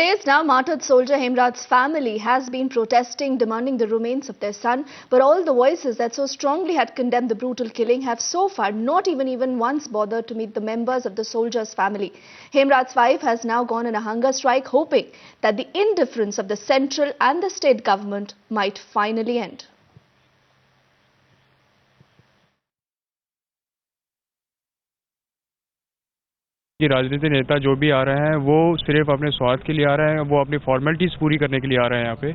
Days now, martyred soldier Hemraj's family has been protesting, demanding the remains of their son. But all the voices that so strongly had condemned the brutal killing have so far not even once bothered to meet the members of the soldier's family. Hemraj's wife has now gone on a hunger strike, hoping that the indifference of the central and the state government might finally end. कि राजनीतिक नेता जो भी आ रहे हैं वो सिर्फ अपने स्वार्थ के लिए आ रहे हैं, वो अपनी फॉर्मेलिटीज़ पूरी करने के लिए आ रहे हैं यहाँ पे।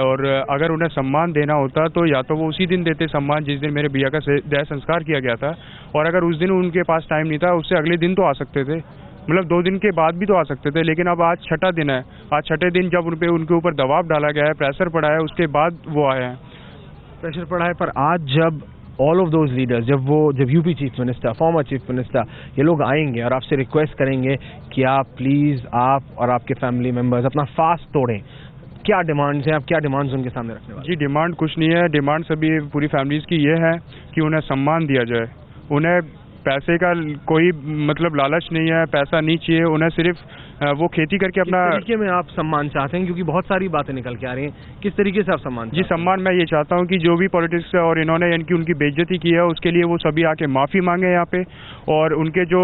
और अगर उन्हें सम्मान देना होता तो या तो वो उसी दिन देते सम्मान जिस दिन मेरे भैया का देह संस्कार किया गया था, और अगर उस दिन उनके पास टाइम नहीं था उससे अगले दिन तो आ सकते थे, मतलब 2 दिन के बाद भी तो आ सकते थे। लेकिन अब आज छठा दिन है, आज छठे दिन जब उनके ऊपर दबाव डाला गया है, प्रेशर पड़ा है, उसके बाद वो आए हैं। प्रेशर पड़ा है, पर आज जब ऑल ऑफ दोज लीडर्स, जब UP chief minister, former chief minister, ये लोग आएंगे और आपसे रिक्वेस्ट करेंगे कि आप प्लीज़ आप और आपके फैमिली मेम्बर्स अपना फास्ट तोड़ें, क्या डिमांड्स हैं, आप क्या डिमांड्स उनके सामने रखने वाले? जी, डिमांड कुछ नहीं है। डिमांड सभी पूरी फैमिलीज़ की ये है कि उन्हें सम्मान दिया जाए। उन्हें पैसे का कोई मतलब लालच नहीं है, पैसा नहीं चाहिए उन्हें, सिर्फ वो खेती करके अपना। किस तरीके में आप सम्मान चाहते हैं, क्योंकि बहुत सारी बातें निकल के आ रही हैं, किस तरीके से आप सम्मान? जी, सम्मान मैं ये चाहता हूँ कि जो भी पॉलिटिक्स है और इन्होंने इनकी उनकी बेइज्जती की है उसके लिए वो सभी आके माफ़ी मांगे यहाँ पे, और उनके जो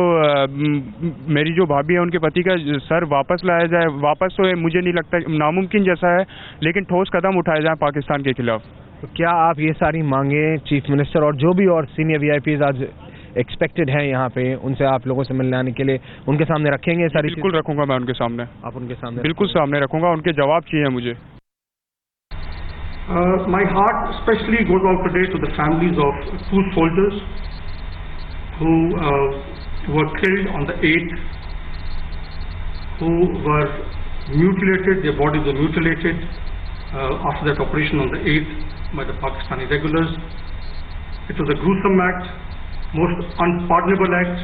मेरी जो भाभी है उनके पति का सर वापस लाया जाए। वापस तो मुझे नहीं लगता, नामुमकिन जैसा है, लेकिन ठोस कदम उठाए जाए पाकिस्तान के खिलाफ। तो क्या आप ये सारी मांगे चीफ मिनिस्टर और जो भी और सीनियर VIPs आज एक्सपेक्टेड है यहाँ पे, उनसे आप लोगों से मिलने आने के लिए उनके सामने रखेंगे? सारी बिल्कुल रखूंगा मैं उनके सामने। आप उनके सामने? बिल्कुल सामने रखूंगा, उनके जवाब चाहिए मुझे। My heart especially goes out today to the families of 2 soldiers who were killed on the 8th, who were mutilated, their bodies were mutilated after that operation on the 8th by the Pakistani regulars. It was a gruesome act, most unpardonable act.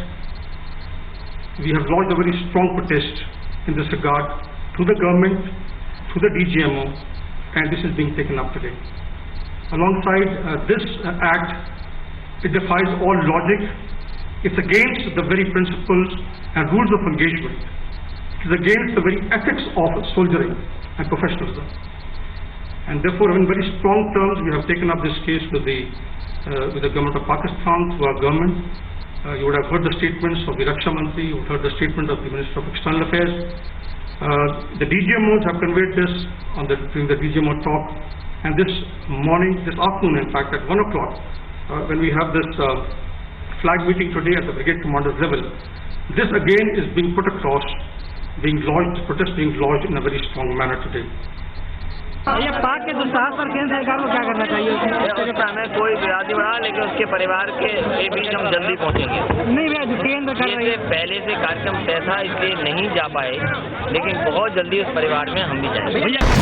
We have lodged a very strong protest in this regard to the government, to the DGMO, and this is being taken up today. Alongside this act, it defies all logic. It's against the very principles and rules of engagement. It is against the very ethics of soldiering and professionalism. And therefore, in very strong terms, we have taken up this case with the government of Pakistan, through our government. You would have heard the statements of the Raksha Mantri, you would have heard the statement of the Minister of External Affairs. The DGMOs have conveyed this during the DGMO talk, and this morning, this afternoon in fact, at 1 o'clock, when we have this flag meeting today at the brigade commander's level, this again is being put across, protest being lodged in a very strong manner today. ये पाक के दुस्साहस पर केंद्र सरकार को क्या करना चाहिए? हमें कोई विवाद नहीं बढ़ा, लेकिन उसके परिवार के बीच हम जल्दी पहुंचेंगे। नहीं भैया, केंद्र कर रही है। पहले से कार्यक्रम तय था, इसलिए नहीं जा पाए, लेकिन बहुत जल्दी उस परिवार में हम भी जाएंगे।